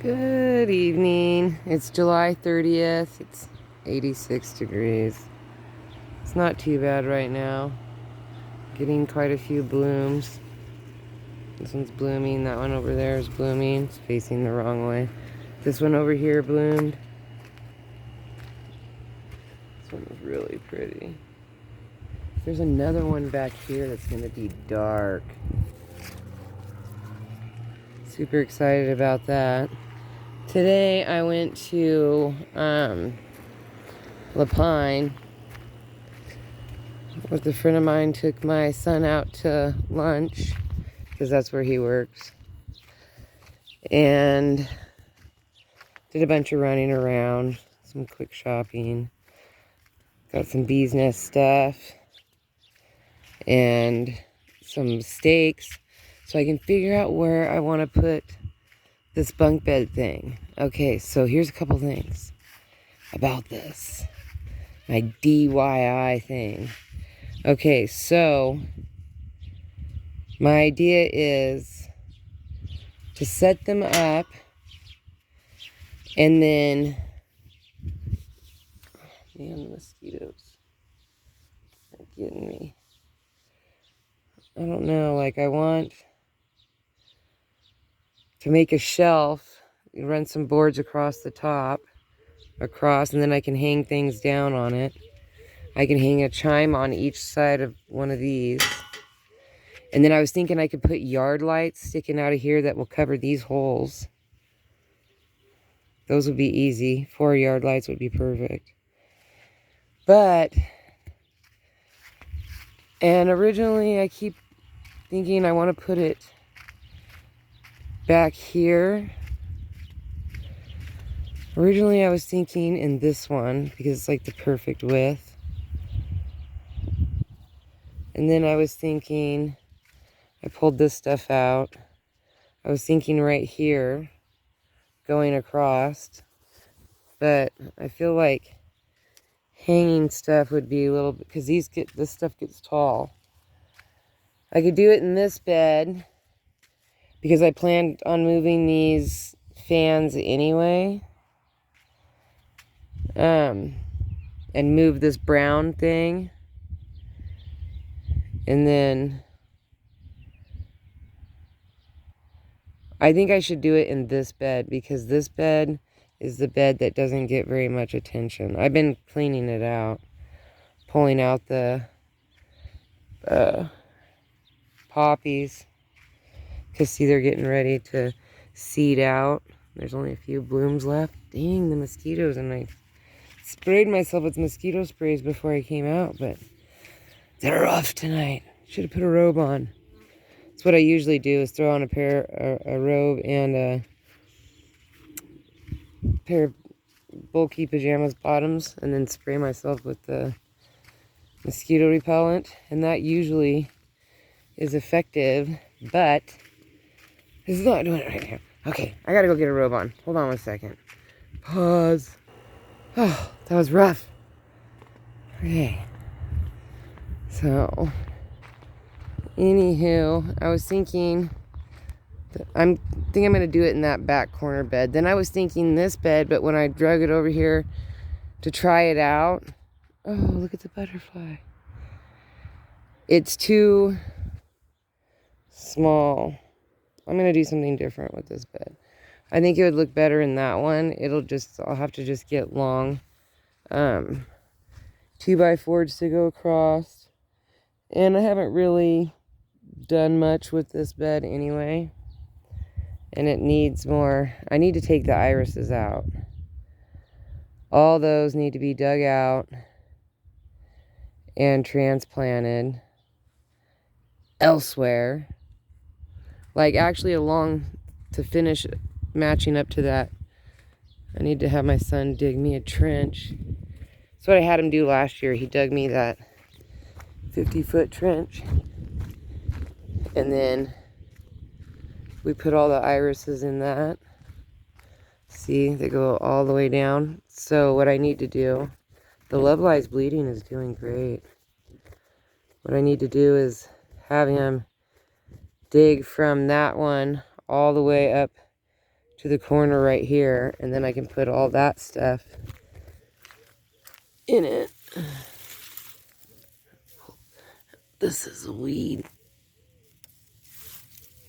Good evening. It's July 30th. It's 86 degrees. It's not too bad right now. Getting quite a few blooms. This one's blooming. That one over there is blooming. It's facing the wrong way. This one over here bloomed. This one is really pretty. There's another one back here that's going to be dark. Super excited about that. Today I went to La Pine with a friend of mine. Took my son out to lunch because that's where he works, and did a bunch of running around, some quick shopping, got some bee's nest stuff and some steaks so I can figure out where I want to put this bunk bed thing. Okay, so here's a couple things about this, my DIY thing. Okay, so my idea is to set them up and then, man, the mosquitoes are getting me. I don't know, like I want to make a shelf, run some boards across the top, and then I can hang things down on it. I can hang a chime on each side of one of these. And then I was thinking I could put yard lights sticking out of here that will cover these holes. Those would be easy. 4 yard lights would be perfect. And originally I keep thinking I want to put it back here. Originally I was thinking in this one because it's like the perfect width. And then I was thinking, I pulled this stuff out. I was thinking right here, going across. But I feel like hanging stuff would be a little bit, because this stuff gets tall. I could do it in this bed because I planned on moving these fans anyway. And move this brown thing. And then I think I should do it in this bed because this bed is the bed that doesn't get very much attention. I've been cleaning it out, pulling out the poppies, because see, they're getting ready to seed out. There's only a few blooms left. Dang, the mosquitoes. And I sprayed myself with mosquito sprays before I came out, but they're rough tonight. Should have put a robe on. That's what I usually do, is throw on a robe and a pair of bulky pajamas bottoms, and then spray myself with the mosquito repellent, and that usually is effective, but this is not doing it right now. Okay, I gotta go get a robe on. Hold on 1 second. Pause. Oh, that was rough. Okay. So, anywho, I was thinking, I'm going to do it in that back corner bed. Then I was thinking this bed, but when I drug it over here to try it out, oh, look at the butterfly. It's too small. I'm going to do something different with this bed. I think it would look better in that one. I'll have to just get long 2x4s to go across. And I haven't really done much with this bed anyway. And it needs more. I need to take the irises out. All those need to be dug out and transplanted elsewhere. Like actually to finish matching up to that, I need to have my son dig me a trench. That's what I had him do last year. He dug me that 50-foot trench. And then we put all the irises in that. See, they go all the way down. So what I need to do, the Levelized bleeding is doing great. What I need to do is have him dig from that one all the way up to the corner right here, and then I can put all that stuff in it. This is a weed.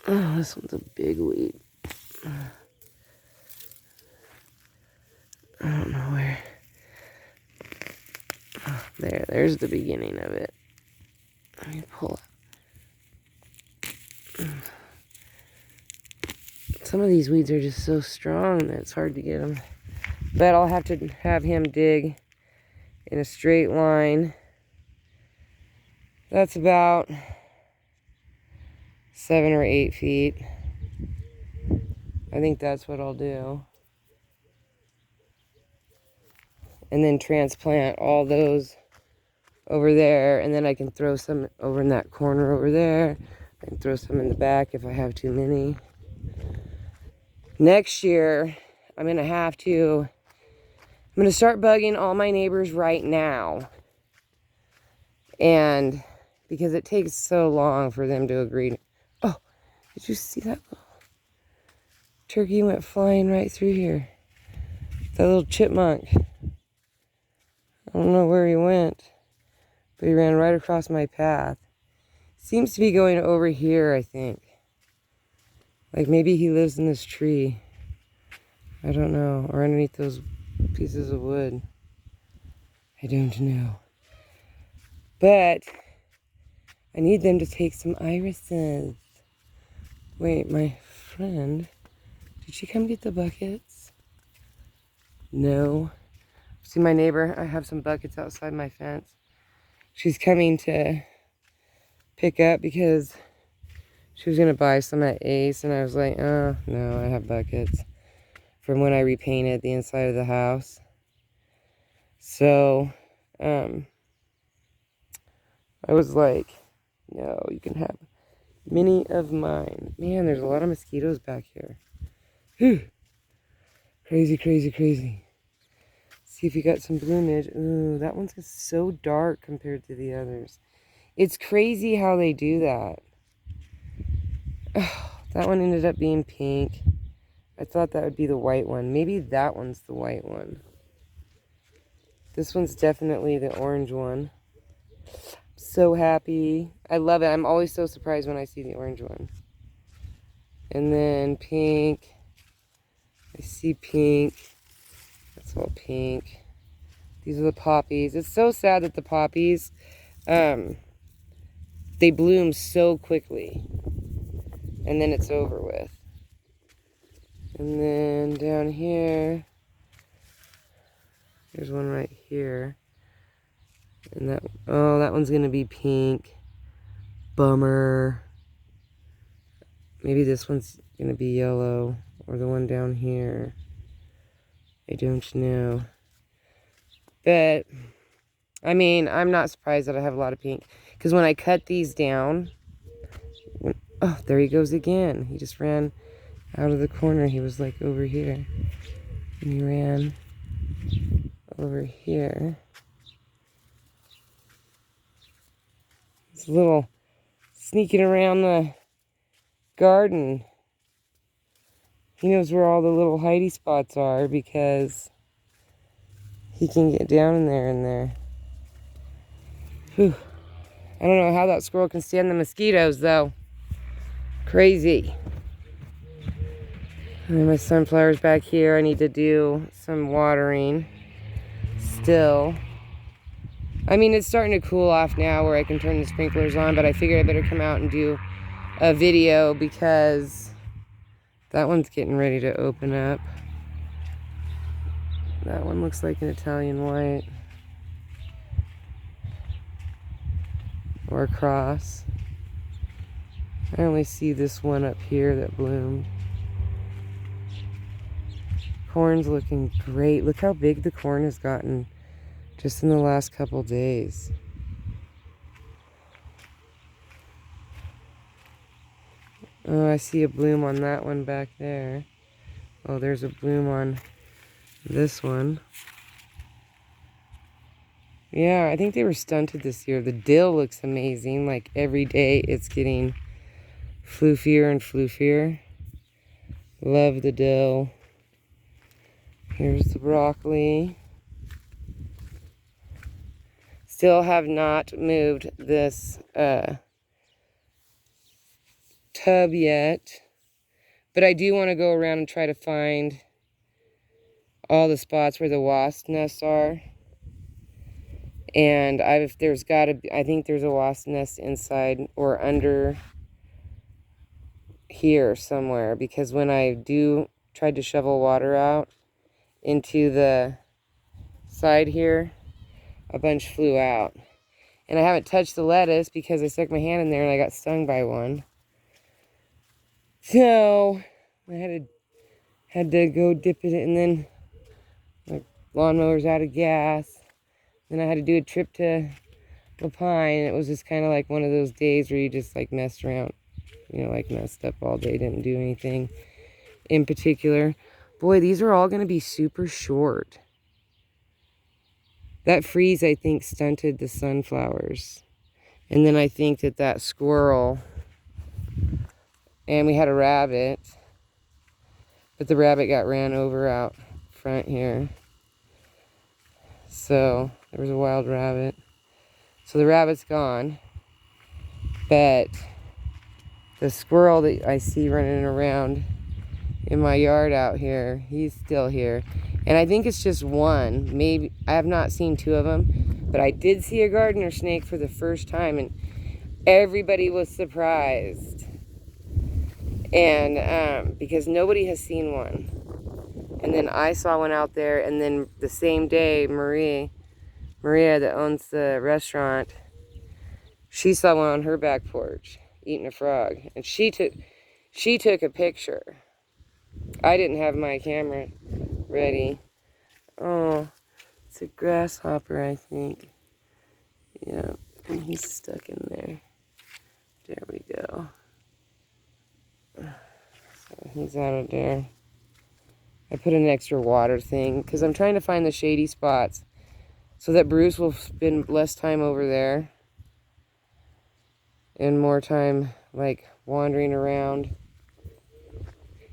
Oh, this one's a big weed. I don't know where. Oh, there's the beginning of it. Let me pull it. Some of these weeds are just so strong that it's hard to get them. But I'll have to have him dig in a straight line. That's about 7 or 8 feet. I think that's what I'll do. And then transplant all those over there, and then I can throw some over in that corner over there. I can throw some in the back if I have too many. Next year, I'm going to start bugging all my neighbors right now. And because it takes so long for them to agree. Oh, did you see that little turkey went flying right through here? That little chipmunk. I don't know where he went, but he ran right across my path. Seems to be going over here, I think. Like maybe he lives in this tree. I don't know. Or underneath those pieces of wood. I don't know. But I need them to take some irises. Wait, my friend, did she come get the buckets? No. See my neighbor? I have some buckets outside my fence. She's coming to pick up because she was going to buy some at Ace. And I was like, oh, no, I have buckets from when I repainted the inside of the house. So, I was like, no, you can have many of mine. Man, there's a lot of mosquitoes back here. Whew. Crazy, crazy, crazy. See if you got some bloomage. Ooh, that one's so dark compared to the others. It's crazy how they do that. Oh, that one ended up being pink. I thought that would be the white one. Maybe that one's the white one. This one's definitely the orange one. So happy. I love it. I'm always so surprised when I see the orange one. And then pink. I see pink. That's all pink. These are the poppies. It's so sad that the poppies, they bloom so quickly. And then it's over with. And then down here, there's one right here. And that one's gonna be pink. Bummer. Maybe this one's gonna be yellow, or the one down here. I don't know. But I mean, I'm not surprised that I have a lot of pink, because when I cut these down, oh, there he goes again. He just ran out of the corner. He was like over here, and he ran over here. He's a little sneaking around the garden. He knows where all the little hidey spots are because he can get down in there. Whew. I don't know how that squirrel can stand the mosquitoes, though. Crazy. And then my sunflowers back here. I need to do some watering still. I mean, it's starting to cool off now where I can turn the sprinklers on, but I figured I better come out and do a video because that one's getting ready to open up. That one looks like an Italian white. Or a cross. I only see this one up here that bloomed. Corn's looking great. Look how big the corn has gotten just in the last couple days. Oh, I see a bloom on that one back there. Oh, there's a bloom on this one. Yeah, I think they were stunted this year. The dill looks amazing. Like every day it's getting floofier and floofier. Love the dill. Here's the broccoli. Still have not moved this tub yet. But I do want to go around and try to find all the spots where the wasp nests are. And I think there's a wasp nest inside or under here somewhere, because when I tried to shovel water out into the side here, a bunch flew out. And I haven't touched the lettuce because I stuck my hand in there and I got stung by one. So I had to go dip it, and then my lawnmower's out of gas. Then I had to do a trip to La Pine. It was just kind of like one of those days where you just like messed around, like messed up all day, didn't do anything in particular. Boy, these are all going to be super short. That freeze, I think, stunted the sunflowers. And then I think that squirrel, and we had a rabbit, but the rabbit got ran over out front here. So there was a wild rabbit. So the rabbit's gone. But the squirrel that I see running around in my yard out here, he's still here. And I think it's just one. Maybe I have not seen two of them, but I did see a gardener snake for the first time, and everybody was surprised. And because nobody has seen one. And then I saw one out there, and then the same day, Maria that owns the restaurant, she saw one on her back porch eating a frog, and she took a picture. I didn't have my camera ready. Oh, it's a grasshopper, I think. Yeah, and he's stuck in there. There we go. So he's out of there. I put an extra water thing because I'm trying to find the shady spots so that Bruce will spend less time over there and more time like wandering around.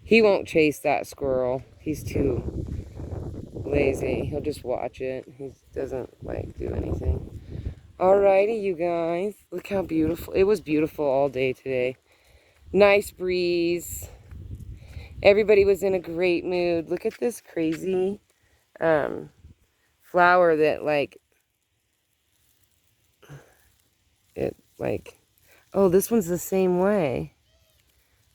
He won't chase that squirrel. He's too lazy. He'll just watch it. He doesn't like do anything. Alrighty, you guys. Look how beautiful. It was beautiful all day today. Nice breeze. Everybody was in a great mood. Look at this crazy flower that oh, this one's the same way.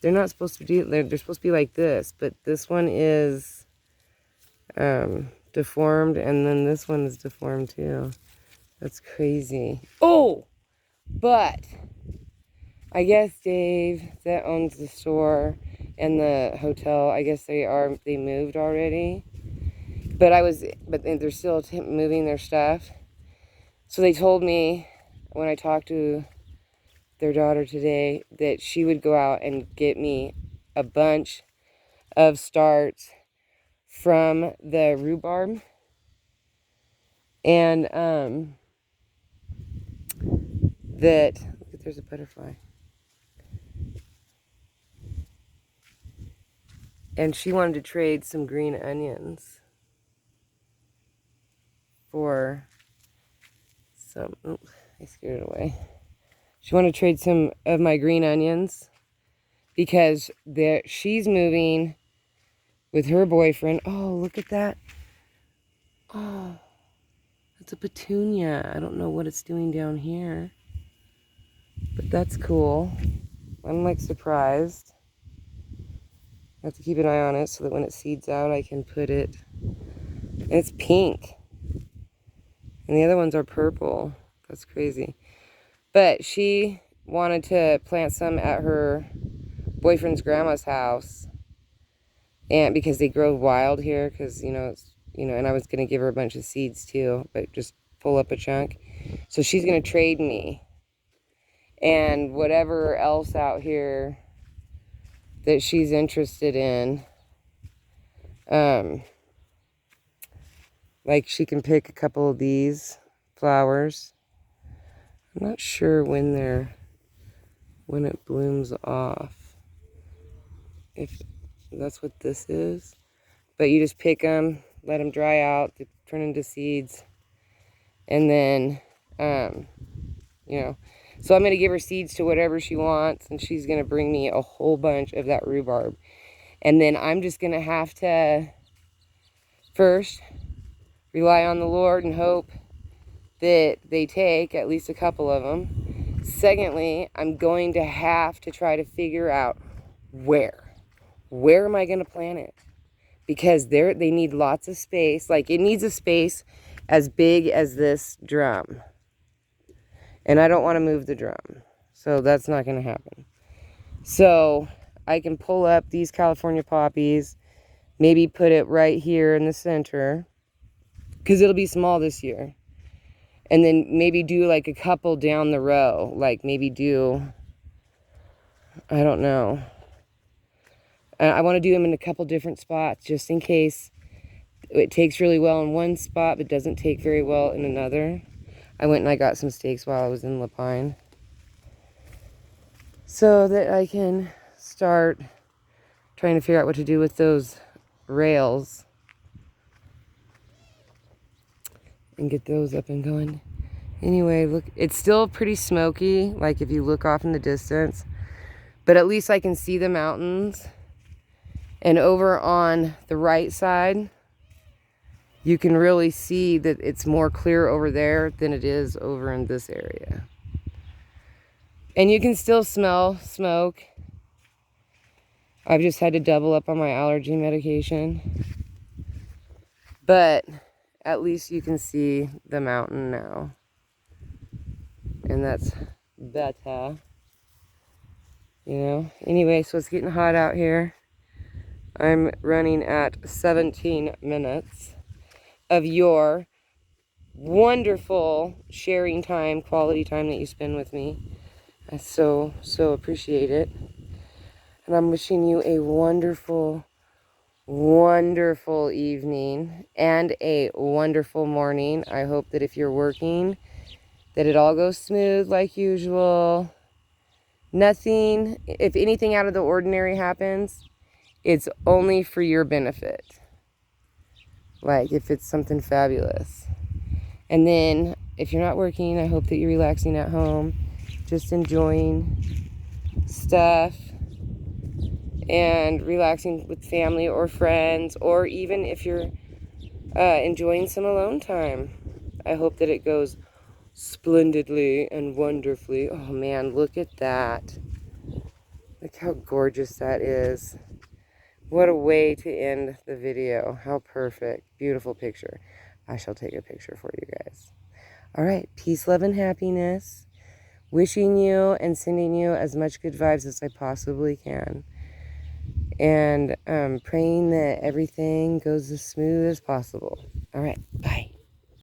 They're not supposed to do, they're supposed to be like this, but this one is deformed, and then this one is deformed too. That's crazy. Oh, but I guess Dave that owns the store and the hotel, I guess they moved already. But they're still moving their stuff. So they told me when I talked to their daughter today that she would go out and get me a bunch of starts from the rhubarb. And look, there's a butterfly. And she wanted to trade some green onions for some, oh, I scared it away. She wanted to trade some of my green onions because she's moving with her boyfriend. Oh, look at that. Oh, that's a petunia. I don't know what it's doing down here, but that's cool. I'm like surprised. I have to keep an eye on it so that when it seeds out, I can put it. And it's pink. And the other ones are purple. That's crazy. But she wanted to plant some at her boyfriend's grandma's house. And because they grow wild here, because, and I was going to give her a bunch of seeds too, but just pull up a chunk. So she's going to trade me. And whatever else out here that she's interested in, like she can pick a couple of these flowers. I'm not sure when it blooms off. That's what this is. But you just pick them, let them dry out, they turn into seeds. And then, you know, so I'm going to give her seeds to whatever she wants, and she's going to bring me a whole bunch of that rhubarb. And then I'm just going to have to first rely on the Lord and hope that they take at least a couple of them. Secondly, I'm going to have to try to figure out where am I going to plant it? Because they need lots of space. Like, it needs a space as big as this drum. And I don't want to move the drum. So that's not going to happen. So I can pull up these California poppies, maybe put it right here in the center, because it'll be small this year. And then maybe do like a couple down the row. Like maybe do, I don't know. I want to do them in a couple different spots just in case it takes really well in one spot but doesn't take very well in another. I went and I got some steaks while I was in La Pine, so that I can start trying to figure out what to do with those rails and get those up and going. Anyway, look, it's still pretty smoky, like if you look off in the distance, but at least I can see the mountains. And over on the right side, you can really see that it's more clear over there than it is over in this area. And you can still smell smoke. I've just had to double up on my allergy medication. But at least you can see the mountain now. And that's better. You know? Anyway, so it's getting hot out here. I'm running at 17 minutes of your wonderful sharing time, quality time that you spend with me. I so appreciate it. And I'm wishing you a wonderful, wonderful evening and a wonderful morning. I hope that if you're working, that it all goes smooth like usual. Nothing, if anything out of the ordinary happens, it's only for your benefit. Like if it's something fabulous. And then if you're not working, I hope that you're relaxing at home, just enjoying stuff and relaxing with family or friends, or even if you're enjoying some alone time. I hope that it goes splendidly and wonderfully. Oh man, look at that. Look how gorgeous that is. What a way to end the video. How perfect. Beautiful picture. I shall take a picture for you guys. All right. Peace, love, and happiness. Wishing you and sending you as much good vibes as I possibly can. And praying that everything goes as smooth as possible. All right. Bye.